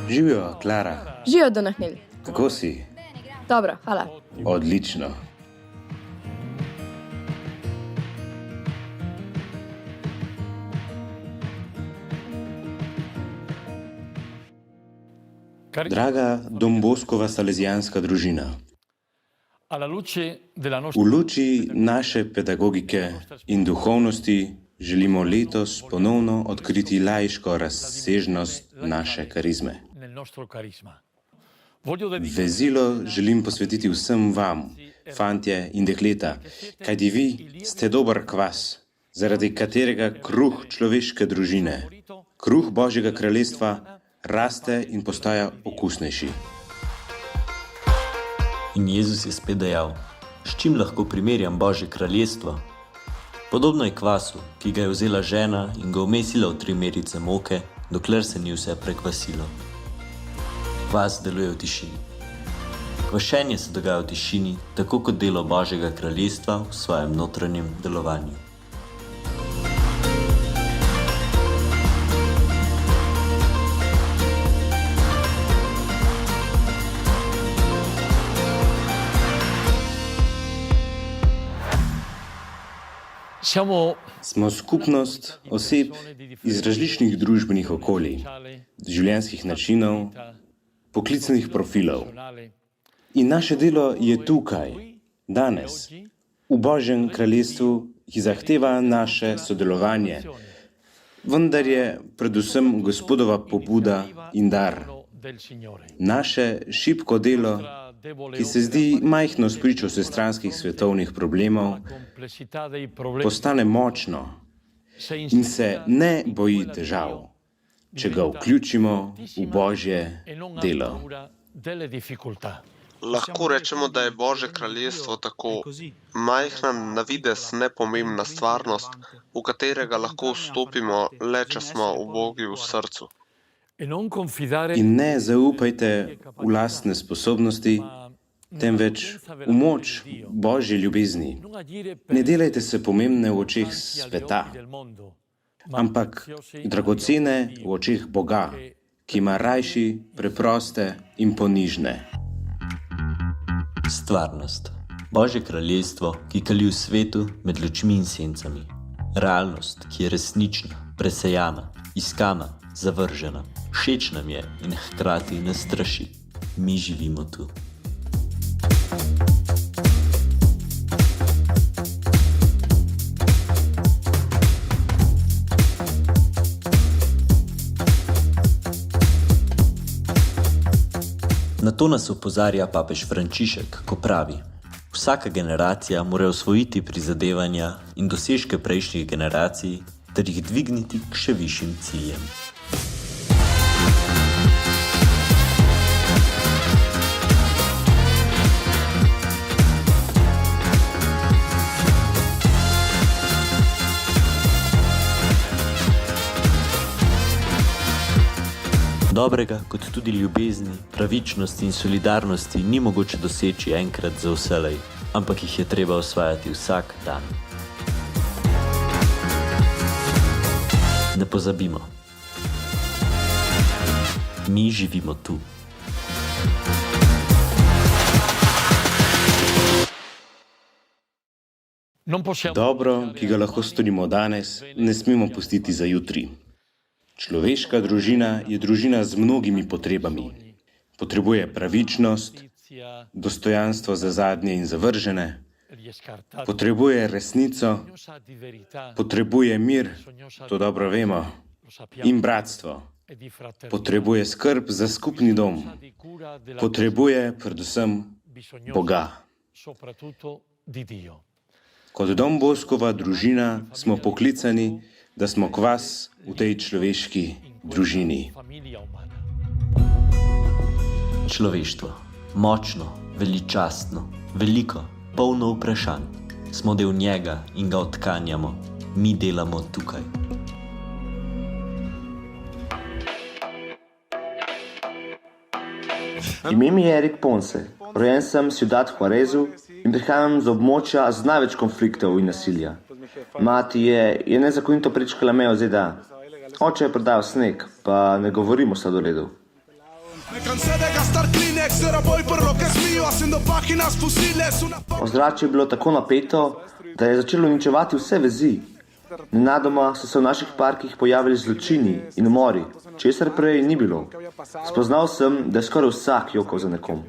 Živijo, Klara. Živijo, Donahnil. Kako si? Dobro, hvala. Odlično. Draga Domboskova salezijanska družina, v luči naše pedagogike in duhovnosti želimo letos ponovno odkriti laiško razsežnost naše karizme. Vezilo želim posvetiti vsem vam, fantje in dekleta, kajti vi ste dober kvas, zaradi katerega kruh človeške družine, kruh Božjega kraljestva raste in postaja okusnejši. In Jezus je spet dejal, s čim lahko primerjam Božje kraljestvo? Podobno je kvasu, ki ga je vzela žena in ga umesila v 3 merice moke, dokler se ni vse prekvasilo. Kvas deluje v tišini. Kvašenje se dogaja v tišini, tako kot delo Božjega kraljestva v svojem notranjem delovanju. Smo skupnost oseb iz različnih družbenih okolij, življenjskih načinov, poklicnih profilov. In naše delo je tukaj, danes, v Božjem kraljestvu, ki zahteva naše sodelovanje, vendar je predvsem Gospodova pobuda in dar. Naše šibko delo, ki se zdi majhno spričo vsestranskih svetovnih problemov, postane močno in se ne boji težav, če ga vključimo v Božje delo. Lahko rečemo, da je Božje kraljestvo tako majhna, na videz nepomembna stvarnost, v katerega lahko vstopimo le, če smo ubogi v srcu. In ne zaupajte v lastne sposobnosti, temveč v moč Božje ljubezni. Ne delajte se pomembne v očeh sveta, ampak dragocene v očeh Boga, ki ima rajši, preproste in ponižne. Stvarnost. Božje kraljestvo, ki kali v svetu med lučmi in sencami. Realnost, ki je resnična, presejana, iskana, zavržena. Všeč nam je in hkrati nas straši. Mi živimo tu. Na to nas opozarja papež Frančišek, ko pravi: vsaka generacija mora osvojiti prizadevanja in dosežke prejšnjih generacij ter jih dvigniti k še višjim ciljem. Dobrega, kot tudi ljubezni, pravičnosti in solidarnosti ni mogoče doseči enkrat za vselej, ampak jih je treba osvajati vsak dan. Ne pozabimo. Mi živimo tu. Dobro, ki ga lahko storimo danes, ne smemo pustiti za jutri. Človeška družina je družina z mnogimi potrebami. Potrebuje pravičnost, dostojanstvo za zadnje in zavržene, potrebuje resnico, potrebuje mir, to dobro vemo, in bratstvo. Potrebuje skrb za skupni dom. Potrebuje predvsem Boga. Kot Domboskova družina smo poklicani, da smo kvas v tej človeški družini. Človeštvo. Močno, veličastno, veliko, polno vprašanj. Smo del njega in ga odkanjamo. Mi delamo tukaj. Ime mi je Erik Ponce. Rojen sem v Ciudad Juarezu in prihajam z območja z največ konfliktov in nasilja. Mati je nezakonito prečkala mejo ZDA. Oče je prodajal sneg, pa ne govorimo o sladoledu. Ozračje je bilo tako napeto, da je začelo uničevati vse vezi. Nenadoma so se v naših parkih pojavili zločini in umori, česar prej ni bilo. Spoznal sem, da je skoraj vsak jokal za nekom.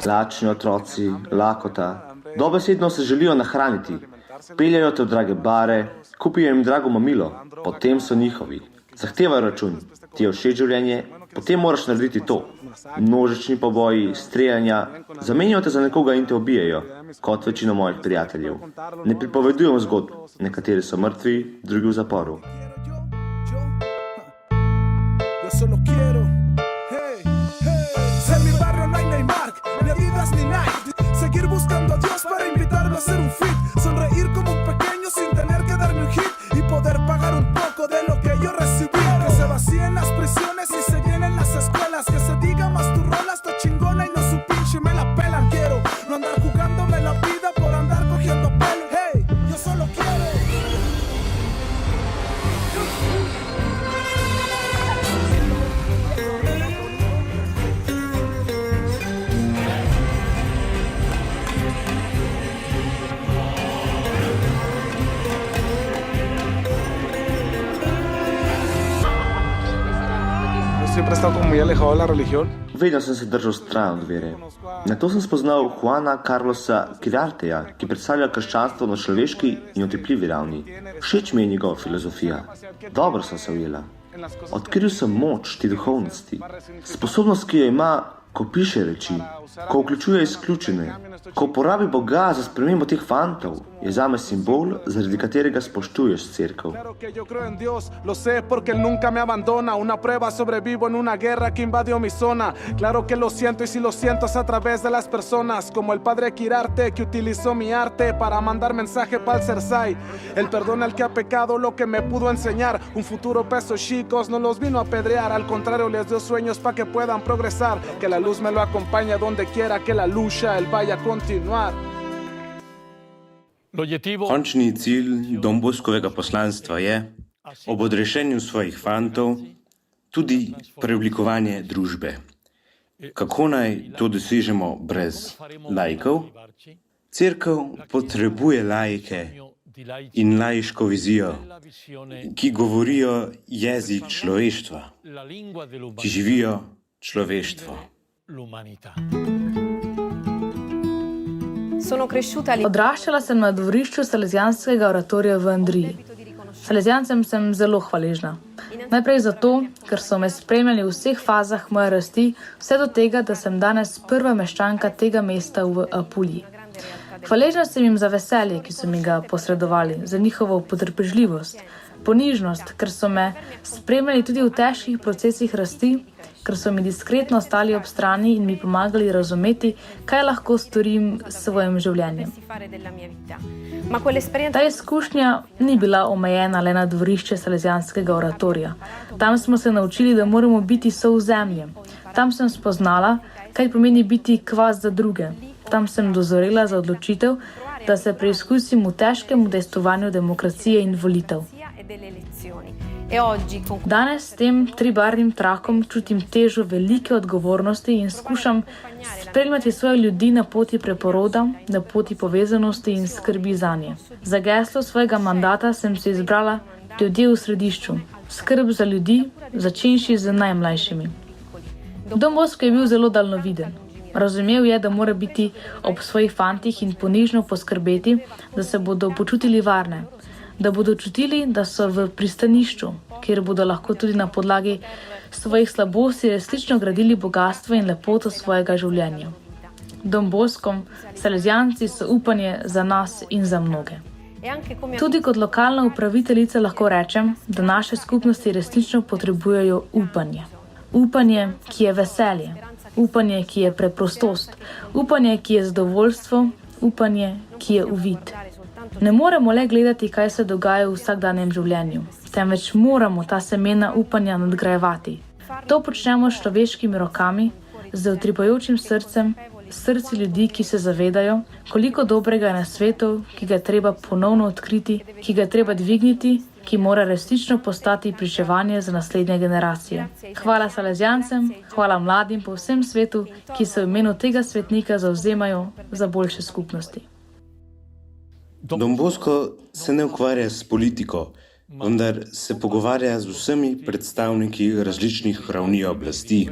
Lačni otroci, lakota, dobesedno se želijo nahraniti. Peljajo te v drage bare, kupijo jim drago mamilo, potem so njihovi. Zahtevajo račun, ti je všeč življenje, potem moraš narediti to. Množični poboji, streljanja, zamenjajo te za nekoga in te ubijajo, kot večino mojih prijateljev. Ne pripovedujem zgodb, nekateri so mrtvi, drugi v zaporu. Vedno sem se držal stran od vere. Nato sem spoznal Juana Carlosa Quirarteja, ki predstavlja krščanstvo na človeški in otipljivi ravni. Všeč mi je njegova filozofija. Dobro sem se ujela. Odkril sem moč te duhovnosti. Sposobnost, ki jo ima, ko piše reči, ko vključuje izključene, ko uporabi Boga za spremembo teh fantov, je zame simbol, zaradi katerega spoštuješ cerkev. luz me lo acompaña donde quiera que la lucha él vaya a continuar. Končni cilj Don Boscovega poslanstva je, ob odrešenju svojih fantov, tudi preoblikovanje družbe. Kako naj to dosežemo brez laikov? Cerkev potrebuje laike in laiško vizijo, ki govorijo jezik človeštva, ki živijo človeštvo. Odraščala sem na dvorišču Salesijanskega oratorija v Andriji. Salesijancem sem zelo hvaležna. Najprej zato, ker so me spremljali v vseh fazah moje rasti, vse do tega, da sem danes prva meščanka tega mesta v Apuliji. Hvaležna sem jim za veselje, ki so mi ga posredovali, za njihovo potrpežljivost, ponižnost, ker so me spremljali tudi v težkih procesih rasti, ker so mi diskretno ostali ob strani in mi pomagali razumeti, kaj lahko storim s svojim življenjem. Ta izkušnja ni bila omejena le na dvorišče Salesijanskega oratorija. Tam smo se naučili, da moramo biti sovzemlje. Tam sem spoznala, kaj pomeni biti kvas za druge. Tam sem dozorela za odločitev, da se preizkusim v težkem udejstvovanju demokracije in volitev. Danes s tem tribarvnim trakom čutim težo velike odgovornosti in skušam spremljati svoje ljudi na poti preporoda, na poti povezanosti in skrbi zanje. Za geslo svojega mandata sem se izbrala ljudje v središču, skrb za ljudi, začenši z najmlajšimi. Don Bosco je bil zelo daljnoviden. Razumel je, da mora biti ob svojih fantih in ponižno poskrbeti, da se bodo počutili varne, da bodo čutili, da so v pristanišču, kjer bodo lahko tudi na podlagi svojih slabosti resnično gradili bogatstvo in lepoto svojega življenja. Don Bosco, Salesijanci so upanje za nas in za mnoge. Tudi kot lokalna upraviteljica lahko rečem, da naše skupnosti resnično potrebujejo upanje. Upanje, ki je veselje. Upanje, ki je preprostost. Upanje, ki je zadovoljstvo. upanje, ki je uvid. Ne moremo le gledati, kaj se dogaja v vsakdanjem življenju, temveč moramo ta semena upanja nadgrajevati. To počnemo s človeškimi rokami, z utripajočim srcem, srci ljudi, ki se zavedajo, koliko dobrega je na svetu, ki ga je treba ponovno odkriti, ki ga je treba dvigniti, ki mora resnično postati pričevanje za naslednje generacije. Hvala Salezjancem, hvala mladim po vsem svetu, ki se v imenu tega svetnika zavzemajo za boljše skupnosti. Don Bosco se ne ukvarja s politiko, vendar se pogovarja z vsemi predstavniki različnih ravni oblasti,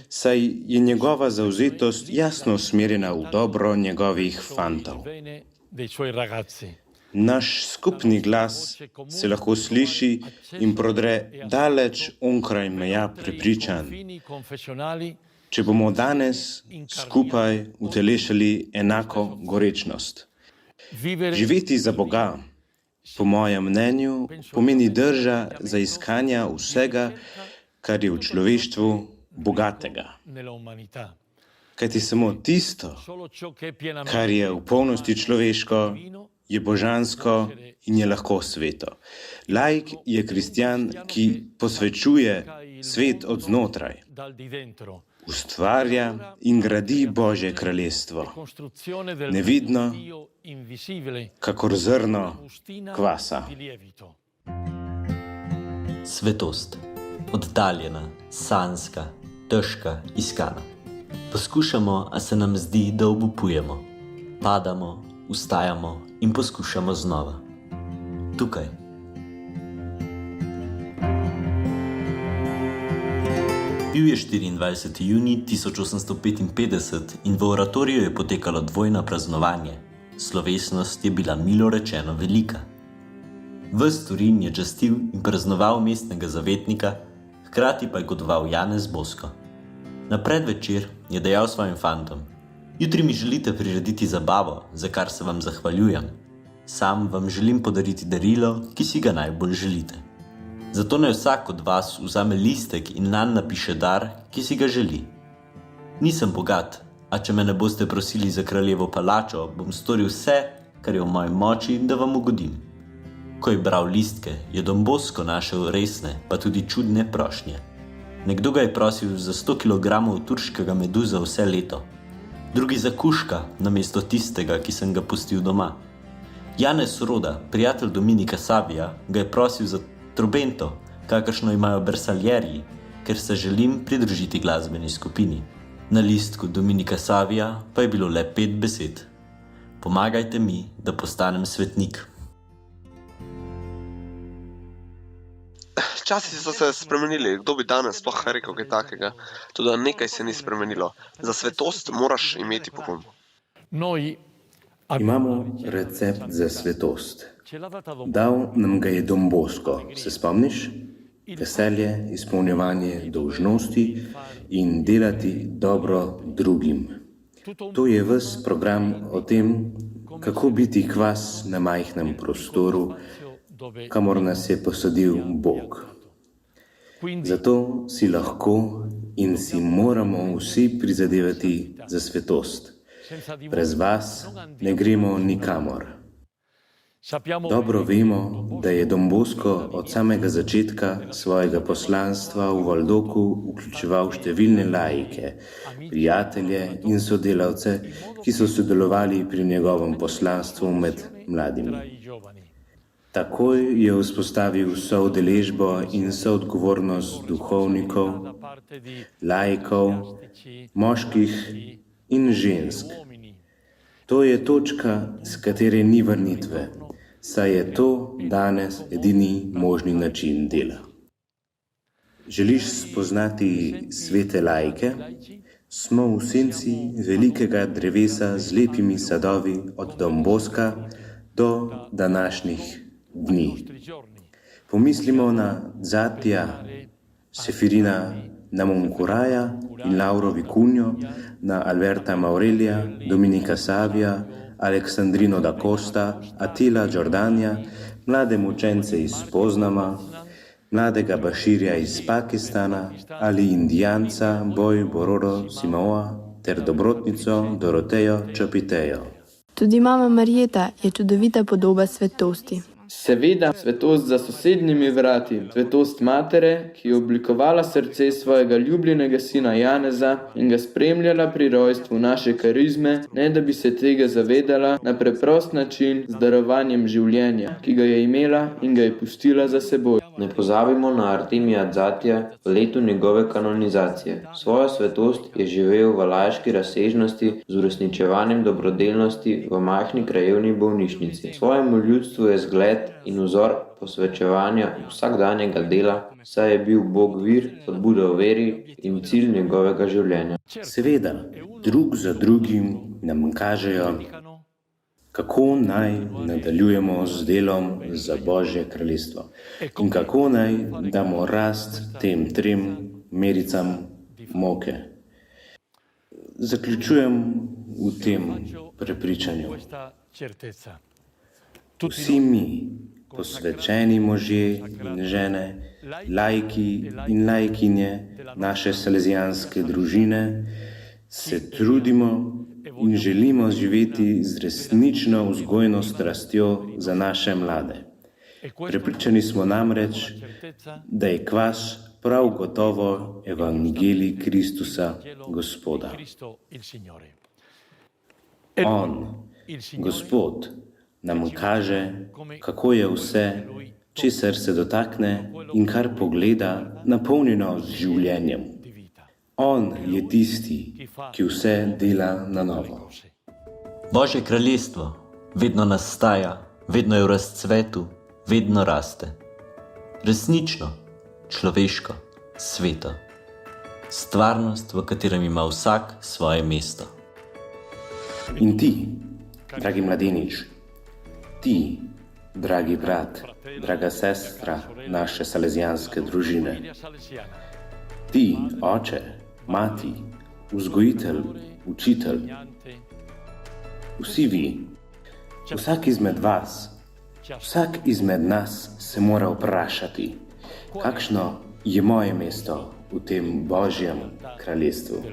saj je njegova zavzetost jasno usmerjena v dobro njegovih fantov. Naš skupni glas se lahko sliši in prodre daleč onkraj meja prepričanj, če bomo danes skupaj utelešali enako gorečnost. Živeti za Boga, po mojem mnenju, pomeni drža za iskanja vsega, kar je v človeštvu bogatega. Kajti samo tisto, kar je v polnosti človeško, je božansko in je lahko sveto. Laik je kristjan, ki posvečuje svet od znotraj, ustvarja in gradi Božje kraljestvo, nevidno, kakor zrno kvasa. Svetost. Oddaljena, sanjska, težka, iskana. Poskušamo, a se nam zdi, da obupujemo. Padamo, vstajamo in poskušamo znova. Tukaj. Bil je 24. junij 1855 in v oratoriju je potekalo dvojno praznovanje. Slovesnost je bila milo rečeno velika. Ves Turin je častil in praznoval mestnega zavetnika, hkrati pa je gotoval Janez Bosco. Na predvečer je dejal svojim fantom: jutri mi želite prirediti zabavo, za kar se vam zahvaljujem. Sam vam želim podariti darilo, ki si ga najbolj želite. Zato naj vsak od vas vzame listek in nanj napiše dar, ki si ga želi. Nisem bogat, a če me ne boste prosili za kraljevo palačo, bom storil vse, kar je v moji moči, da vam ugodim. Ko je bral listke, je Don Bosco našel resne, pa tudi čudne prošnje. Nekdo ga je prosil za 100 kg turškega medu za vse leto, drugi za kužka namesto tistega, ki sem ga pustil doma. Janez Roda, prijatelj Dominika Savija, ga je prosil za trobento, kakršno imajo bersaljeri, ker se želim pridružiti glasbeni skupini. Na listku Dominika Savija pa je bilo le 5 besed. Pomagajte mi, da postanem svetnik. Časi so se spremenili, kdo bi danes sploh rekel kaj takega, tudi nekaj se ni spremenilo. Za svetost moraš imeti pogum. Imamo recept za svetost. Dal nam ga je Don Bosco, se spomniš? Veselje, izpolnjevanje dolžnosti in delati dobro drugim. To je ves program o tem, kako biti kvas na majhnem prostoru, kamor nas je posadil Bog. Zato si lahko in si moramo vsi prizadevati za svetost. Brez vas ne gremo nikamor. Dobro vemo, da je Don Bosco od samega začetka svojega poslanstva v Valdoku vključeval številne laike, prijatelje in sodelavce, ki so sodelovali pri njegovem poslanstvu med mladimi. Takoj je vzpostavil soudeležbo in soodgovornost duhovnikov, laikov, moških in žensk. To je točka, s katere ni vrnitve, saj je to danes edini možni način dela. Želiš spoznati svete laike? Smo v senci velikega drevesa z lepimi sadovi od Don Bosca do današnjih dni. Pomislimo na Zatija, Sefirina Namoncuraja in Lauro Vicunjo, na Alberta Maurelija, Dominika Savija, Aleksandrino da Costa, Attila Giordania, mlade mučence iz Poznama, mladega Baširja iz Pakistana ali indijanca Boj Bororo Simoa ter dobrotnico Dorotejo Čopitejo. Tudi mama Marjeta je čudovita podoba svetosti. Seveda, svetost za sosednjimi vrati, svetost matere, ki je oblikovala srce svojega ljubljenega sina Janeza in ga spremljala pri rojstvu naše karizme, ne da bi se tega zavedala, na preprost način z darovanjem življenja, ki ga je imela in ga je pustila za seboj. Ne pozabimo na Artemija Dzatija v letu njegove kanonizacije. Svojo svetost je živel v laiški razsežnosti z uresničevanjem dobrodelnosti v majhni krajevni bolnišnici. Svojemu ljudstvu je zgled in vzor posvečevanja vsakdanjega dela, saj je bil Bog vir, spodbuda v veri in cilj njegovega življenja. Seveda, drug za drugim nam kažejo, kako naj nadaljujemo z delom za Božje kraljestvo in kako naj damo rast tem 3 mericam moke. Zaključujem v tem prepričanju. Vsi mi, posvečeni možje in žene, laiki in laikinje naše salezijanske družine, se trudimo in želimo živeti z resnično vzgojno strastjo za naše mlade. Prepričani smo namreč, da je kvas prav gotovo evangelij Kristusa, Gospoda. On, Gospod, nam kaže, kako je vse, česar se dotakne in kar pogleda, napolnjeno z življenjem. On je tisti, ki vse dela na novo. Božje kraljestvo vedno nastaja, vedno je v razcvetu, vedno raste. Resnično, človeško, sveto. Stvarnost, v katerem ima vsak svoje mesto. In ti, dragi mladenič, ti, dragi brat, draga sestra naše salezijanske družine, ti, oče, mati, vzgojitelj, učitelj, vsi vi, vsak izmed vas, vsak izmed nas se mora vprašati, kakšno je moje mesto v tem Božjem kraljestvu.